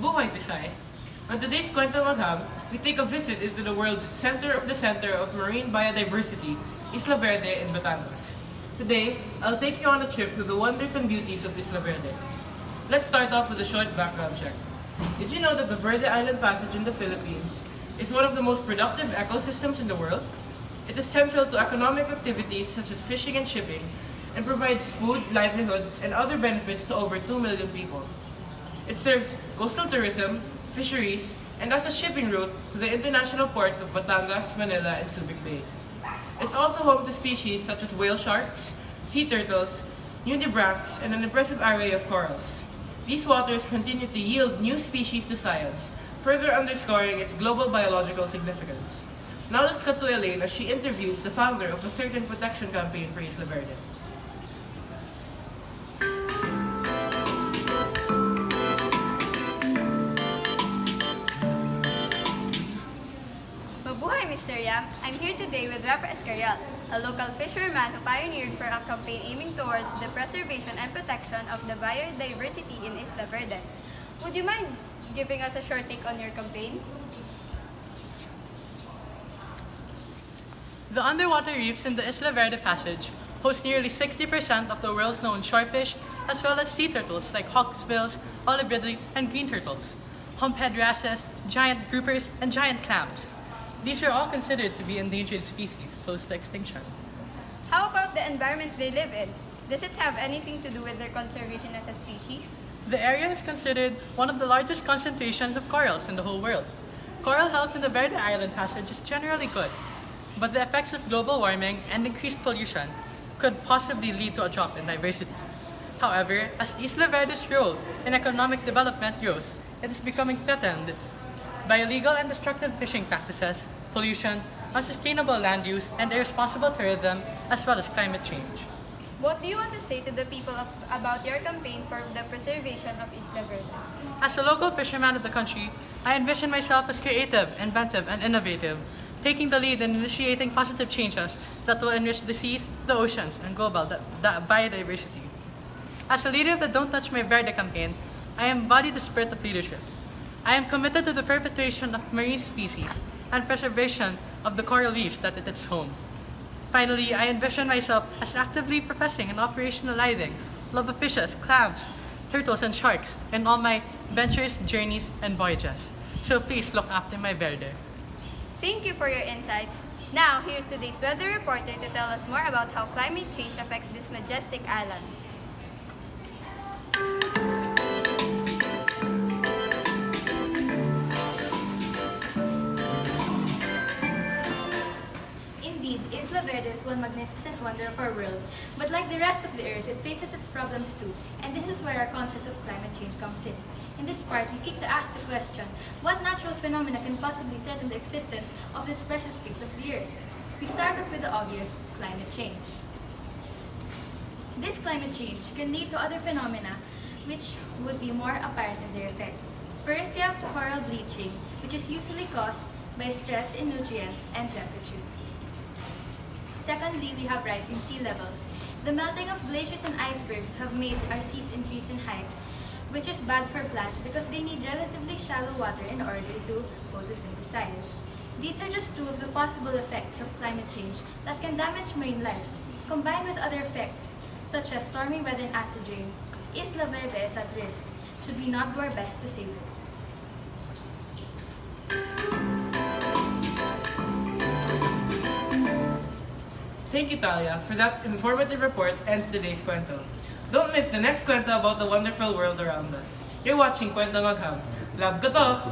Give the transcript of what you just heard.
Mabuhay Bisay! On today's Kwento Magham, we take a visit into the world's center of marine biodiversity, Isla Verde in Batangas. Today, I'll take you on a trip to the wonders and beauties of Isla Verde. Let's start off with a short background check. Did you know that the Verde Island Passage in the Philippines is one of the most productive ecosystems in the world? It is central to economic activities such as fishing and shipping, and provides food, livelihoods, and other benefits to over 2 million people. It serves coastal tourism, fisheries, and as a shipping route to the international ports of Batangas, Manila, and Subic Bay. It's also home to species such as whale sharks, sea turtles, nudibranchs, and an impressive array of corals. These waters continue to yield new species to science, further underscoring its global biological significance. Now let's cut to Elaine as she interviews the founder of a certain protection campaign for Isla Verde. Mabuhay, Mr. Yam. I'm here today with Rafa Escarial, a local fisherman who pioneered for a campaign aiming towards the preservation and protection of the biodiversity in Isla Verde. Would you mind giving us a short take on your campaign? The underwater reefs in the Isla Verde Passage host nearly 60% of the world's known shorefish, as well as sea turtles like hawksbills, olive ridley, and green turtles, humphead wrasses, giant groupers, and giant clams. These are all considered to be endangered species close to extinction. How about the environment they live in? Does it have anything to do with their conservation as a species? The area is considered one of the largest concentrations of corals in the whole world. Coral health in the Verde Island Passage is generally good, but the effects of global warming and increased pollution could possibly lead to a drop in diversity. However, as Isla Verde's role in economic development grows, it is becoming threatened by illegal and destructive fishing practices, pollution, unsustainable land use, and irresponsible tourism, as well as climate change. What do you want to say to the people about your campaign for the preservation of Isla Verde? As a local fisherman of the country, I envision myself as creative, inventive, and innovative, taking the lead in initiating positive changes that will enrich the seas, the oceans, and global biodiversity. As a leader of the Don't Touch My Verde campaign, I embody the spirit of leadership. I am committed to the perpetuation of marine species and preservation of the coral reefs that is its home. Finally, I envision myself as actively professing and operationalizing love of fishes, clams, turtles, and sharks in all my ventures, journeys, and voyages. So please look after my Verde. Thank you for your insights. Now, here's today's weather reporter to tell us more about how climate change affects this majestic island. Indeed, Isla Verde is one magnificent wonder of our world, but like the rest of the earth, it faces its problems too, and this is where our concept of climate change comes in. In this part, we seek to ask the question, what natural phenomena can possibly threaten the existence of this precious piece of the earth? We start off with the obvious, climate change. This climate change can lead to other phenomena which would be more apparent in their effect. First, we have coral bleaching, which is usually caused by stress in nutrients and temperature. Secondly, we have rising sea levels. The melting of glaciers and icebergs have made our seas increase in height, which is bad for plants because they need relatively shallow water in order to photosynthesize. These are just two of the possible effects of climate change that can damage marine life. Combined with other effects, such as stormy weather and acid rain, Isla Verde is at risk, should we not do our best to save it. Thank you, Talia, for that informative report ends today's Kwento. Don't miss the next Kwento about the wonderful world around us. You're watching Kwento Magham. Love ko to!